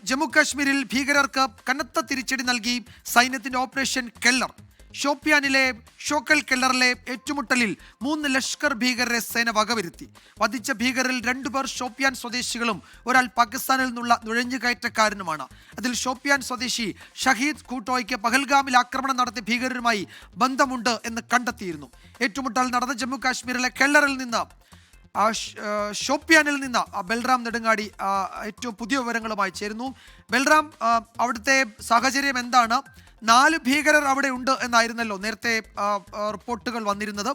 ജമ്മു കാശ്മീരിൽ ഭീകരർക്ക് കനത്ത തിരിച്ചടി നൽകി സൈന്യത്തിന്റെ ഓപ്പറേഷൻ കെല്ലർ. ഷോപ്പിയാനിലെ ഷോക്കൽ കെല്ലറിലെ ഏറ്റുമുട്ടലിൽ 3 ലഷ്കർ ഭീകരരെ സേന വകവരുത്തി. വധിച്ച ഭീകരരിൽ 2 പേർ ഷോപ്പിയാൻ സ്വദേശികളും ഒരാൾ പാകിസ്ഥാനിൽ നിന്നുള്ള നുഴഞ്ഞുകയറ്റക്കാരനുമാണ്. അതിൽ ഷോപ്പിയാൻ സ്വദേശി ഷഹീദ് കൂട്ടോയ്ക്ക് പഹൽഗാമിൽ ആക്രമണം നടത്തിയ ഭീകരരുമായി ബന്ധമുണ്ട് എന്ന് കണ്ടെത്തിയിരുന്നു. ഏറ്റുമുട്ടൽ നടന്ന ജമ്മു കാശ്മീരിലെ കെല്ലറിൽ നിന്ന് ഷോപ്പിയാനിൽ നിന്ന് ബൽറാം നെടുങ്ങാടി ഏറ്റവും പുതിയ വിവരങ്ങളുമായി ചേരുന്നു. ബൽറാം, അവിടുത്തെ സാഹചര്യം എന്താണ്? 4 ഭീകരർ അവിടെ ഉണ്ട് എന്നായിരുന്നല്ലോ നേരത്തെ റിപ്പോർട്ടുകൾ വന്നിരുന്നത്.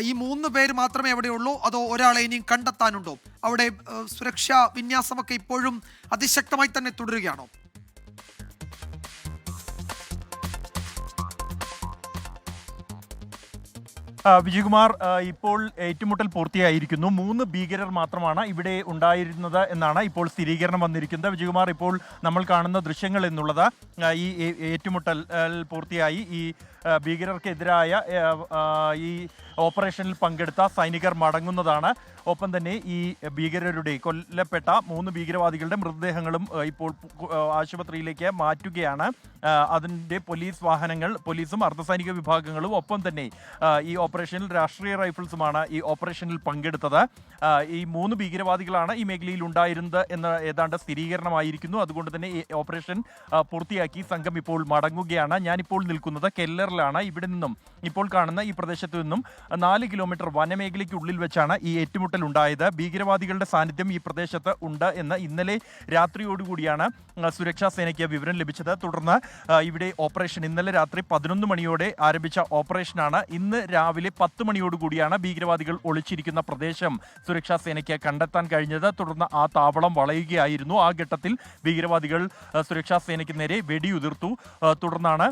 ഈ 3 പേര് മാത്രമേ അവിടെയുള്ളൂ, അതോ ഒരാളെ ഇനിയും കണ്ടെത്താനുണ്ടോ? അവിടെ സുരക്ഷാ വിന്യാസമൊക്കെ ഇപ്പോഴും അതിശക്തമായി തന്നെ തുടരുകയാണോ? വിജയകുമാർ, ഇപ്പോൾ ഏറ്റുമുട്ടൽ പൂർത്തിയായിരിക്കുന്നു. 3 ഭീകരർ മാത്രമാണ് ഇവിടെ ഉണ്ടായിരുന്നത് എന്നാണ് ഇപ്പോൾ സ്ഥിരീകരണം വന്നിരിക്കുന്നത്. വിജയകുമാർ, ഇപ്പോൾ നമ്മൾ കാണുന്ന ദൃശ്യങ്ങൾ എന്നുള്ളത് ഈ ഏറ്റുമുട്ടൽ പൂർത്തിയായി ഈ ഭീകരർക്കെതിരായ ഈ ഓപ്പറേഷനിൽ പങ്കെടുത്ത സൈനികർ മടങ്ങുന്നതാണ്. ഒപ്പം തന്നെ ഈ ഭീകരരുടെ കൊല്ലപ്പെട്ട 3 ഭീകരവാദികളുടെ മൃതദേഹങ്ങളും ഇപ്പോൾ ആശുപത്രിയിലേക്ക് മാറ്റുകയാണ്. അതിൻ്റെ പോലീസ് വാഹനങ്ങൾ, പോലീസും അർദ്ധസൈനിക വിഭാഗങ്ങളും ഒപ്പം തന്നെ ഈ ഓപ്പറേഷനിൽ രാഷ്ട്രീയ റൈഫിൾസുമാണ് ഈ ഓപ്പറേഷനിൽ പങ്കെടുത്തത്. ഈ 3 ഭീകരവാദികളാണ് ഈ മേഖലയിൽ ഉണ്ടായിരുന്നത് എന്ന് ഏതാണ്ട് സ്ഥിരീകരണമായിരിക്കുന്നു. അതുകൊണ്ട് തന്നെ ഈ ഓപ്പറേഷൻ പൂർത്തിയാക്കി സംഘം ഇപ്പോൾ മടങ്ങുകയാണ്. ഞാനിപ്പോൾ നിൽക്കുന്നത് കെല്ലറിലാണ്. ഇവിടെ നിന്നും ഇപ്പോൾ കാണുന്ന ഈ പ്രദേശത്തു നിന്നും 4 കിലോമീറ്റർ വനമേഖലയ്ക്കുള്ളിൽ വെച്ചാണ് ഈ ഏറ്റുമുട്ടൽ ഉണ്ടായത്. ഭീകരവാദികളുടെ സാന്നിധ്യം ഈ പ്രദേശത്ത് ഉണ്ട് എന്ന് ഇന്നലെ രാത്രിയോടുകൂടിയാണ് സുരക്ഷാ സേനയ്ക്ക് വിവരം ലഭിച്ചത്. തുടർന്ന് ഇവിടെ ഓപ്പറേഷൻ ഇന്നലെ രാത്രി 11 മണിയോടെ ആരംഭിച്ച ഓപ്പറേഷനാണ് ഇന്ന് രാവിലെ 10 മണിയോടുകൂടിയാണ് ഭീകരവാദികൾ ഒളിച്ചിരിക്കുന്ന പ്രദേശം സുരക്ഷാ സേനയ്ക്ക് കണ്ടെത്താൻ കഴിഞ്ഞത്. തുടർന്ന് ആ താവളം വളയുകയായിരുന്നു. ആ ഘട്ടത്തിൽ ഭീകരവാദികൾ സുരക്ഷാ സേനയ്ക്ക് നേരെ വെടിയുതിർത്തു. തുടർന്നാണ്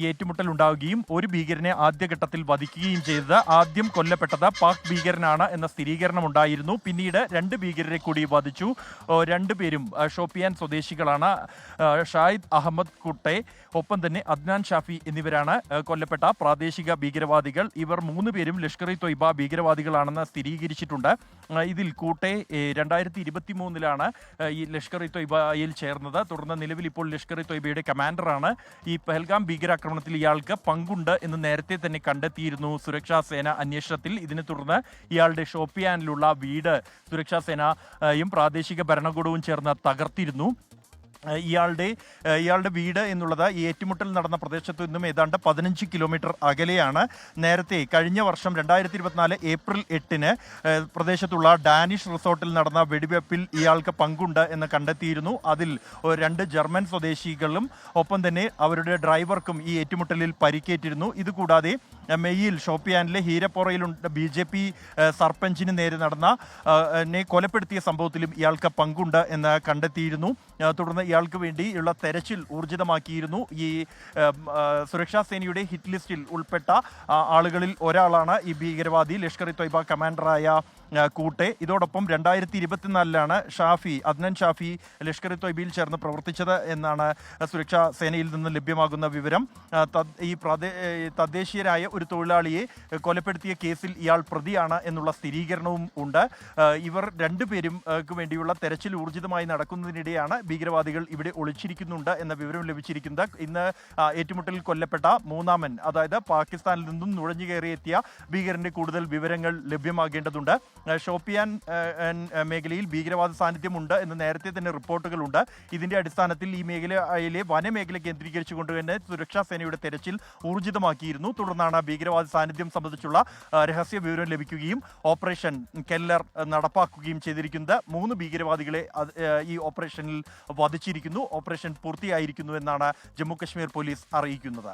ഏറ്റുമുട്ടൽ ഉണ്ടാവുകയും ഒരു ഭീകരനെ ആദ്യഘട്ടത്തിൽ വധിക്കുകയും ചെയ്തത്. ആദ്യം കൊല്ലപ്പെട്ടത് പാക് ഭീകരനാണ് എന്ന സ്ഥിരീകരണം ഉണ്ടായിരുന്നു. പിന്നീട് 2 ഭീകരരെ കൂടി വധിച്ചു. 2 പേരും ഷോപ്പിയാൻ സ്വദേശികളാണ്. ഷാഹിദ് അഹമ്മദ് കുട്ടെ ഒപ്പം തന്നെ അദ്നാൻ ഷാഫി എന്നിവരാണ് കൊല്ലപ്പെട്ട പ്രാദേശിക ഭീകരവാദികൾ. ഇവർ 3 പേരും ലഷ്കർ ഇ തൊയ്ബ ഭീകരവാദികളാണെന്ന് സ്ഥിരീകരിച്ചിട്ടുണ്ട്. ഇതിൽ കൂട്ടെ 2023 ഈ ലഷ്കർ ഇ തൊയ്ബയിൽ ചേർന്നത്. തുടർന്ന് നിലവിൽ ഇപ്പോൾ ലഷ്കർ ഇ തൊയ്ബയുടെ കമാൻഡറാണ്. ഈ പഹൽഗാം ഭീകരാക്രമണത്തിൽ ഇയാൾക്ക് പങ്കുണ്ട് എന്ന് നേരത്തെ തന്നെ കണ്ടെത്തിയിരുന്നു സുരക്ഷാ സേന അന്വേഷണത്തിൽ. ഇതിനെ തുടർന്ന് ഇയാളുടെ ഷോപ്പിയാനിലുള്ള വീട് സുരക്ഷാ സേനയും പ്രാദേശിക ഭരണകൂടവും ചേർന്ന് തകർത്തിരുന്നു. ഇയാളുടെ വീട് എന്നുള്ളത് ഈ ഏറ്റുമുട്ടൽ നടന്ന പ്രദേശത്തു നിന്നും ഏതാണ്ട് 15 കിലോമീറ്റർ അകലെയാണ്. നേരത്തെ കഴിഞ്ഞ വർഷം 2024 ഏപ്രിൽ 8 പ്രദേശത്തുള്ള ഡാനിഷ് റിസോർട്ടിൽ നടന്ന വെടിവെപ്പിൽ ഇയാൾക്ക് പങ്കുണ്ട് എന്ന് കണ്ടെത്തിയിരുന്നു. അതിൽ 2 ജർമ്മൻ സ്വദേശികളും ഒപ്പം തന്നെ അവരുടെ ഡ്രൈവർക്കും ഈ ഏറ്റുമുട്ടലിൽ പരിക്കേറ്റിരുന്നു. ഇതുകൂടാതെ മെയ്യിൽ ഷോപ്പിയാനിലെ ഹീരപ്പോറയിലുണ്ട് BJP സർപഞ്ചിന് നേരെ നടന്ന കൊലപ്പെടുത്തിയ സംഭവത്തിലും ഇയാൾക്ക് പങ്കുണ്ട് എന്ന് കണ്ടെത്തിയിരുന്നു. തുടർന്ന് ഇയാൾക്ക് വേണ്ടിയുള്ള തെരച്ചിൽ ഊർജിതമാക്കിയിരുന്നു. ഈ സുരക്ഷാ സേനയുടെ ഹിറ്റ് ലിസ്റ്റിൽ ഉൾപ്പെട്ട ആളുകളിൽ ഒരാളാണ് ഈ ഭീകരവാദി ലഷ്കർ ഇ തൊയ്ബ കമാൻഡറായ കൂട്ടെ. ഇതോടൊപ്പം 2024 ഷാഫി, അദ്നൻ ഷാഫി ലഷ്കർ ഇ തൊയ്ബയിൽ ചേർന്ന് പ്രവർത്തിച്ചത് എന്നാണ് സുരക്ഷാ സേനയിൽ നിന്ന് ലഭ്യമാകുന്ന വിവരം. ഈ തദ്ദേശീയരായ ഒരു തൊഴിലാളിയെ കൊലപ്പെടുത്തിയ കേസിൽ ഇയാൾ പ്രതിയാണ് എന്നുള്ള സ്ഥിരീകരണവും ഉണ്ട്. ഇവർ 2 പേരും വേണ്ടിയുള്ള തെരച്ചിൽ ഊർജിതമായി നടക്കുന്നതിനിടെയാണ് ഭീകരവാദികൾ ഇവിടെ ഒളിച്ചിരിക്കുന്നുണ്ട് എന്ന വിവരം ലഭിച്ചിരിക്കുന്നത്. ഇന്ന് ഏറ്റുമുട്ടലിൽ കൊല്ലപ്പെട്ട 3-മൻ, അതായത് പാകിസ്ഥാനിൽ നിന്നും നുഴഞ്ഞുകയറിയെത്തിയ ഭീകരന്റെ കൂടുതൽ വിവരങ്ങൾ ലഭ്യമാകേണ്ടതുണ്ട്. ഷോപ്പിയാൻ മേഖലയിൽ ഭീകരവാദ സാന്നിധ്യമുണ്ട് എന്ന് നേരത്തെ തന്നെ റിപ്പോർട്ടുകളുണ്ട്. ഇതിന്റെ അടിസ്ഥാനത്തിൽ ഈ മേഖലയിലെ വനമേഖല കേന്ദ്രീകരിച്ചുകൊണ്ട് തന്നെ സുരക്ഷാ സേനയുടെ തെരച്ചിൽ ഊർജിതമാക്കിയിരുന്നു. തുടർന്നാണ് ഭീകരവാദ സാന്നിധ്യം സംബന്ധിച്ചുള്ള രഹസ്യ വിവരം ലഭിക്കുകയും ഓപ്പറേഷൻ കെല്ലർ നടപ്പാക്കുകയും ചെയ്തിരിക്കുന്നത്. 3 ഭീകരവാദികളെ ഈ ഓപ്പറേഷനിൽ വധിച്ചിരിക്കുന്നു. ഓപ്പറേഷൻ പൂർത്തിയായിരിക്കുന്നു എന്നാണ് ജമ്മു കശ്മീർ പോലീസ് അറിയിക്കുന്നത്.